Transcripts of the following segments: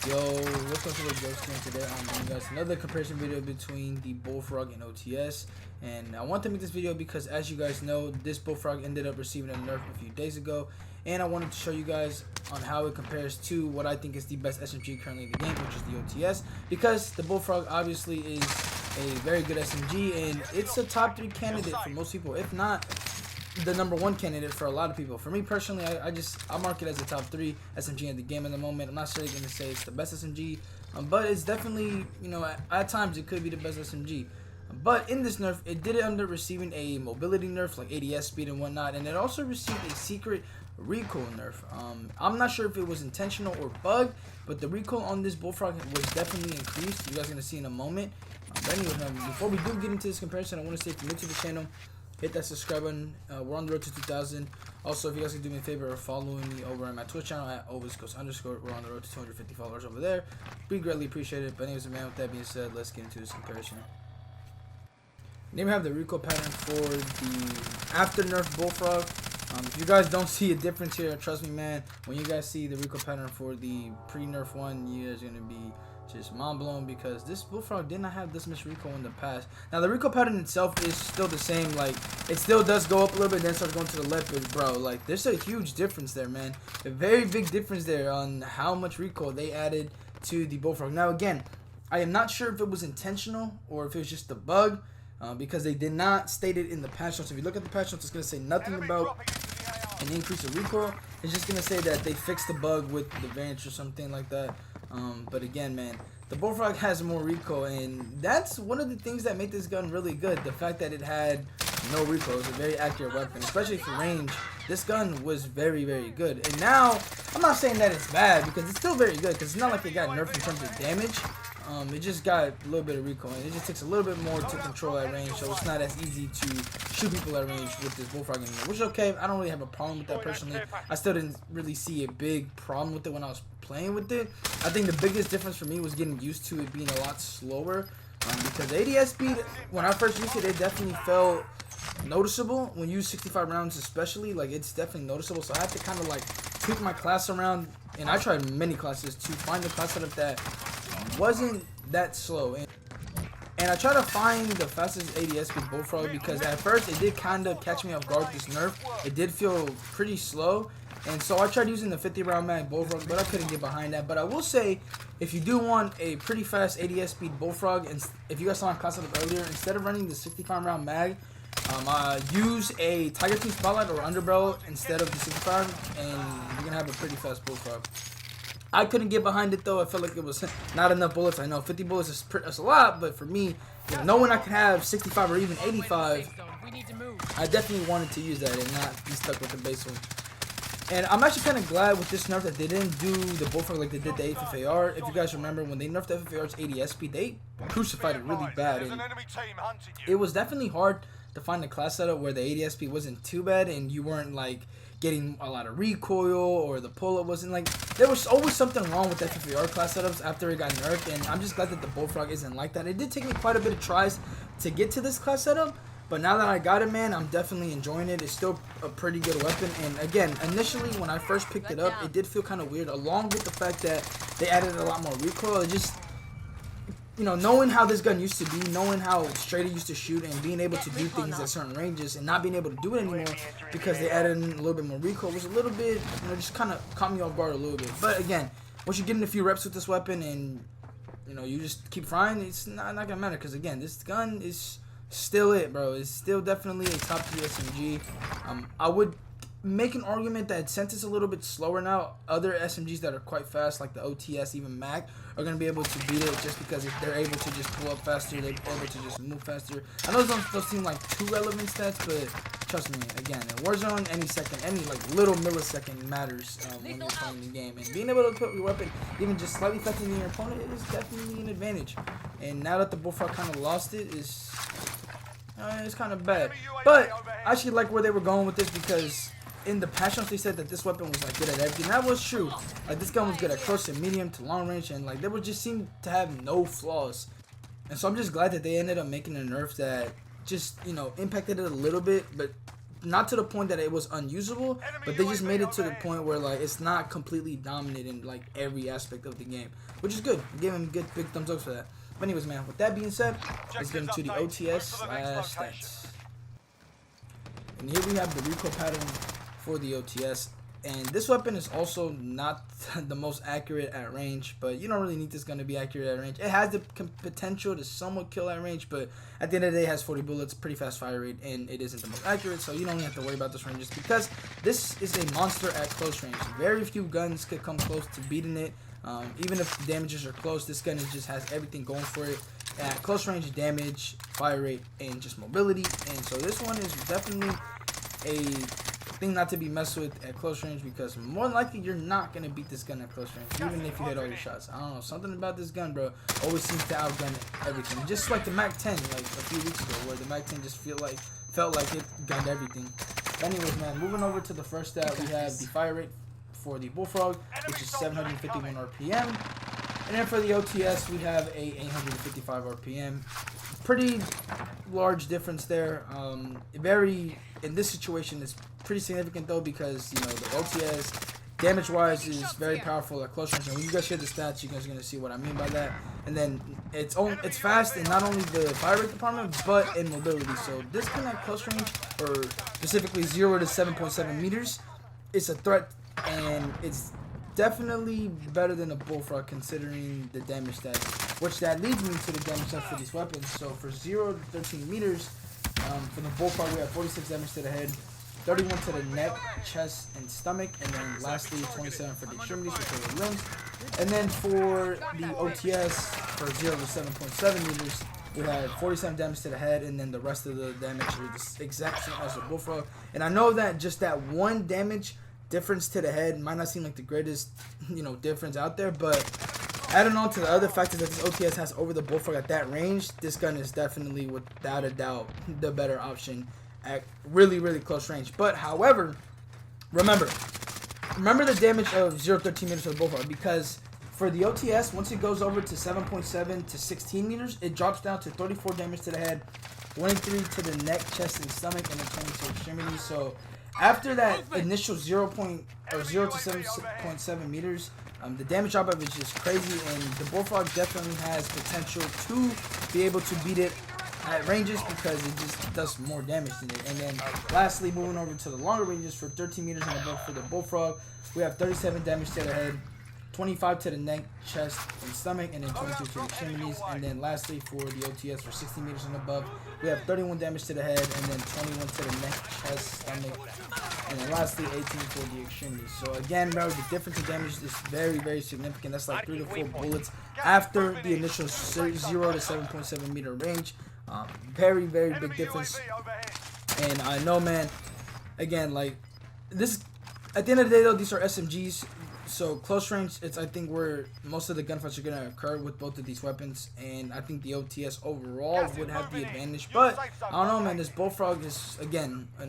Yo, what's up to the Ghost Game today? I'm bringing you guys another comparison video between the Bullfrog and OTS. And I want to make this video because, as you guys know, this Bullfrog ended up receiving a nerf a few days ago. And I wanted to show you guys on how it compares to what I think is the best SMG currently in the game, which is the OTS. Because the Bullfrog obviously is a very good SMG, and it's a top 3 candidate for most people, if not the #1 candidate for a lot of people. For me personally, I mark it as a top 3 SMG in the game at the moment. I'm not necessarily going to say it's the best SMG, but it's definitely, you know, at times it could be the best SMG. But in this nerf, it did end up receiving a mobility nerf, like ADS speed and whatnot, and it also received a secret recoil nerf. I'm not sure if it was intentional or bugged, but the recoil on this Bullfrog was definitely increased. You guys are going to see in a moment. But anyway, before we do get into this comparison, I want to say if you're new to the channel, hit that subscribe button. We're on the road to 2,000. Also, if you guys can do me a favor of following me over on my Twitch channel at @alwaysghost_. We're on the road to 250 followers over there. We greatly appreciate it. But anyways, man, with that being said, let's get into this comparison. Then we have the recoil pattern for the after nerf Bullfrog. If you guys don't see a difference here, trust me, man, when you guys see the recoil pattern for the pre-nerf one, you guys are going to be just mind blown, because this Bullfrog did not have this much recoil in the past. Now the recoil pattern itself is still the same, like it still does go up a little bit, then starts going to the left, but bro, like there's a huge difference there, man. A very big difference there on how much recoil they added to the Bullfrog. Now again, I am not sure if it was intentional or if it was just a bug, because they did not state it in the patch notes. If you look at the patch notes, it's going to say nothing about an increase of recoil. It's just going to say that they fixed the bug with the variance or something like that. But again, man, the Bullfrog has more recoil, and that's one of the things that made this gun really good. The fact that it had no recoil. It was a very accurate weapon, especially for range. This gun was very, very good. And now, I'm not saying that it's bad, because it's still very good, because it's not like it got nerfed in terms of damage. It just got a little bit of recoil, and it just takes a little bit more to control at range, so it's not as easy to shoot people at range with this Bullfrog anymore, which is okay. I don't really have a problem with that personally. I still didn't really see a big problem with it when I was playing with it. I think the biggest difference for me was getting used to it being a lot slower, because ADS speed, when I first used it, it definitely felt noticeable. When you use 65 rounds especially, like it's definitely noticeable, so I had to kind of like tweak my class around, and I tried many classes to find the class setup that wasn't that slow, and I try to find the fastest ADS speed Bullfrog, because at first it did kind of catch me off guard with this nerf. It did feel pretty slow, and so I tried using the 50 round mag Bullfrog, but I couldn't get behind that. But I will say, if you do want a pretty fast ADS speed Bullfrog, and if you guys saw my class setup earlier, instead of running the 65 round mag, use a Tiger Team Spotlight or Underbarrel instead of the 65, and you're gonna have a pretty fast Bullfrog. I couldn't get behind it though. I felt like it was not enough bullets. I know 50 bullets is that's a lot, but for me, you know, knowing I could have 65 or even 85, I definitely wanted to use that and not be stuck with the base one. And I'm actually kind of glad with this nerf that they didn't do the Bullfrog like they did the FFAR. If you guys remember, when they nerfed the FFAR's ADS speed, they crucified it really bad, and it was definitely hard to find a class setup where the ADS speed wasn't too bad and you weren't like getting a lot of recoil, or the pull-up wasn't like, there was always something wrong with FFAR class setups after it got nerfed, and I'm just glad that the Bullfrog isn't like that. It did take me quite a bit of tries to get to this class setup, but now that I got it, man, I'm definitely enjoying it. It's still a pretty good weapon, and again, initially when I first picked it up, it did feel kind of weird, along with the fact that they added a lot more recoil. It just, you know, knowing how this gun used to be, knowing how straight it used to shoot, and being able to do things at certain ranges and not being able to do it anymore because they added in a little bit more recoil was a little bit, you know, just kind of caught me off guard a little bit. But again, once you get in a few reps with this weapon and, you know, you just keep frying, it's not gonna matter, because again, this gun is still it, bro. It's still definitely a top 3 SMG. I would make an argument that since it's a little bit slower now, other SMGs that are quite fast, like the OTS, even MAC, are going to be able to beat it, just because if they're able to just pull up faster, they're able to just move faster. I know those seem like too relevant stats, but trust me, again, in Warzone, any second, any like little millisecond matters when you're playing the game, and being able to put your weapon even just slightly faster than your opponent is definitely an advantage. And now that the Bullfrog kind of lost it, it's kind of bad. But I actually like where they were going with this, because in the patch notes they said that this weapon was like good at everything. That was true. Like this gun was good at close and medium to long range, and like they would just seem to have no flaws. And so I'm just glad that they ended up making a nerf that just, you know, impacted it a little bit, but not to the point that it was unusable, but they just made it to the point where like it's not completely dominant in like every aspect of the game, which is good. Give him good big thumbs up for that. But anyways, man, with that being said, let's get into the OTS/stats. And here we have the recoil pattern for the OTS. And this weapon is also not the most accurate at range, but you don't really need this gun to be accurate at range. It has the potential to somewhat kill at range, but at the end of the day, it has 40 bullets, pretty fast fire rate, and it isn't the most accurate, so you don't have to worry about this range just because this is a monster at close range. Very few guns could come close to beating it. Even if the damages are close, this gun just has everything going for it. At close range, damage, fire rate, and just mobility. And so this one is definitely a thing not to be messed with at close range, because more than likely you're not going to beat this gun at close range, even if you hit all your shots. I don't know, something about this gun, bro, always seems to outgun everything. Just like the MAC-10 like a few weeks ago, where the MAC-10 just felt like it gunned everything. But anyways, man, moving over to the first stat, we have the fire rate for the Bullfrog, which is 751 RPM. And then for the OTS, we have a 855 RPM. Pretty large difference there. In this situation, it's pretty significant though, because you know the OTS damage-wise is very powerful at close range. And when you guys hear the stats, you guys are gonna see what I mean by that. And then it's fast in not only the fire rate department, but in mobility. So this gun at close range, or specifically 0 to 7.7 meters, is a threat, and it's definitely better than a Bullfrog considering the damage stats, which that leads me to the damage stats for these weapons. So for 0 to 13 meters, for the Bullfrog we have 46 damage to the head, 31 to the neck, chest, and stomach, and then lastly 27 for the extremities, which are the limbs. And then for the OTS, for 0 to 7.7 meters, we had 47 damage to the head, and then the rest of the damage is the exact same as the Bullfrog. And I know that just that one damage difference to the head might not seem like the greatest, difference out there, but adding on to the other factors that this OTS has over the Bullfrog at that range, this gun is definitely, without a doubt, the better option at really, really close range. But however, remember the damage of 0 to 13 meters for the Bullfrog, because for the OTS, once it goes over to 7.7 to 16 meters, it drops down to 34 damage to the head, 23 to the neck, chest, and stomach, and then 20 to extremities. So after that initial 0 to 7.7 meters, the damage drop up is just crazy, and the Bullfrog definitely has potential to be able to beat it at ranges, because it just does more damage than it. And then lastly, moving over to the longer ranges, for 13 meters and above for the Bullfrog, we have 37 damage to the head, 25 to the neck, chest, and stomach, and then 22 to the extremities. And then lastly, for the OTS, for 60 meters and above, we have 31 damage to the head, and then 21 to the neck, chest, stomach, and then lastly 18 for the extremities. So again, bro, the difference in damage is very, very significant. That's like 3 to 4 bullets after the initial 0 to 7.7 meter range. Very, very big difference. And I know, man, again, like this, at the end of the day though, these are SMGs. So close range, it's I think where most of the gunfights are going to occur with both of these weapons, and I think the OTS overall would have the advantage. But I don't know, man, this Bullfrog is, again, a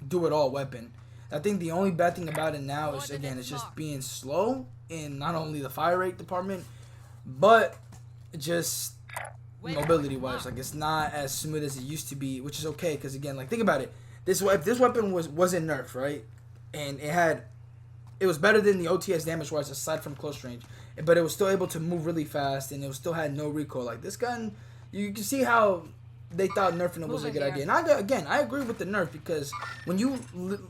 do-it-all weapon. I think the only bad thing about it now is, again, it's just being slow in not only the fire rate department, but just mobility-wise. Like, it's not as smooth as it used to be, which is okay, because, again, like, think about it. If this weapon wasn't nerfed, right, and it was better than the OTS damage-wise aside from close range, but it was still able to move really fast, and it still had no recoil. Like, this gun, you can see how they thought nerfing it was a good idea. And I agree with the nerf, because when you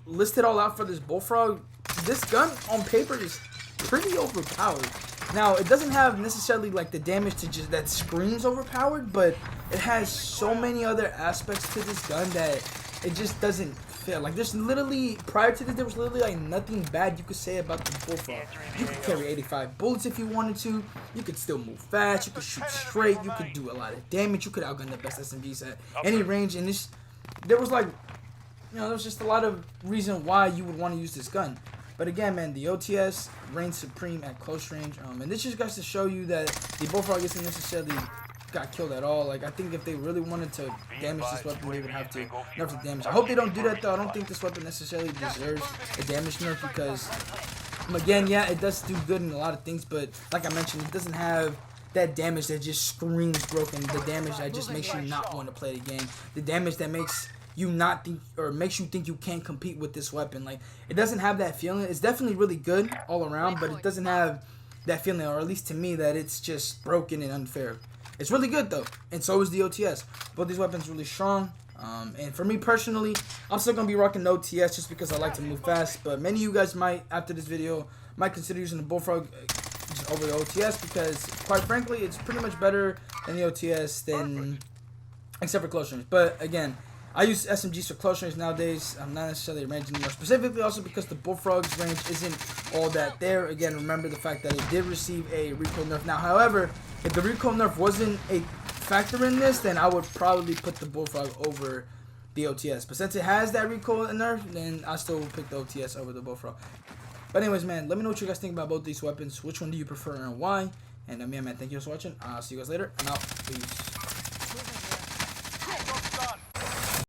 list it all out for this Bullfrog, this gun on paper is pretty overpowered. Now, it doesn't have necessarily like the damage to just that screams overpowered, but it has so many other aspects to this gun that it just doesn't fit. Like, there's literally, prior to this, there was literally like nothing bad you could say about the Bullfrog. You could carry 85 bullets if you wanted to. You could still move fast. You could shoot straight. You could do a lot of damage. You could outgun the best SMGs at any range. And there was like, there was just a lot of reason why you would want to use this gun. But again, man, the OTS reigns supreme at close range. And this just goes to show you that the Bullfrog isn't necessarily got killed at all. Like, I think if they really wanted to damage this weapon, they would have to nerf the damage. I hope they don't do that, though. I don't think this weapon necessarily deserves a damage nerf, because, again, yeah, it does do good in a lot of things, but like I mentioned, it doesn't have that damage that just screams broken, the damage that just makes you not want to play the game, the damage that makes you not think, or makes you think you can't compete with this weapon. Like, it doesn't have that feeling. It's definitely really good all around, but it doesn't have that feeling, or at least to me, that it's just broken and unfair. It's really good though, and so is the OTS. Both these weapons really strong. And for me personally, I'm still gonna be rocking the OTS just because I like to move fast. But many of you guys might, after this video, might consider using the Bullfrog just over the OTS, because quite frankly, it's pretty much better than the OTS, than except for close range. But again, I use SMGs for close range nowadays. I'm not necessarily ranging more, specifically also because the Bullfrog's range isn't all that there. Again, remember the fact that it did receive a recoil nerf. Now, however, if the recoil nerf wasn't a factor in this, then I would probably put the Bullfrog over the OTS. But since it has that recoil nerf, then I still will pick the OTS over the Bullfrog. But anyways, man, let me know what you guys think about both these weapons. Which one do you prefer and why? And yeah, man, thank you for watching. I'll see you guys later. I'm out. Peace.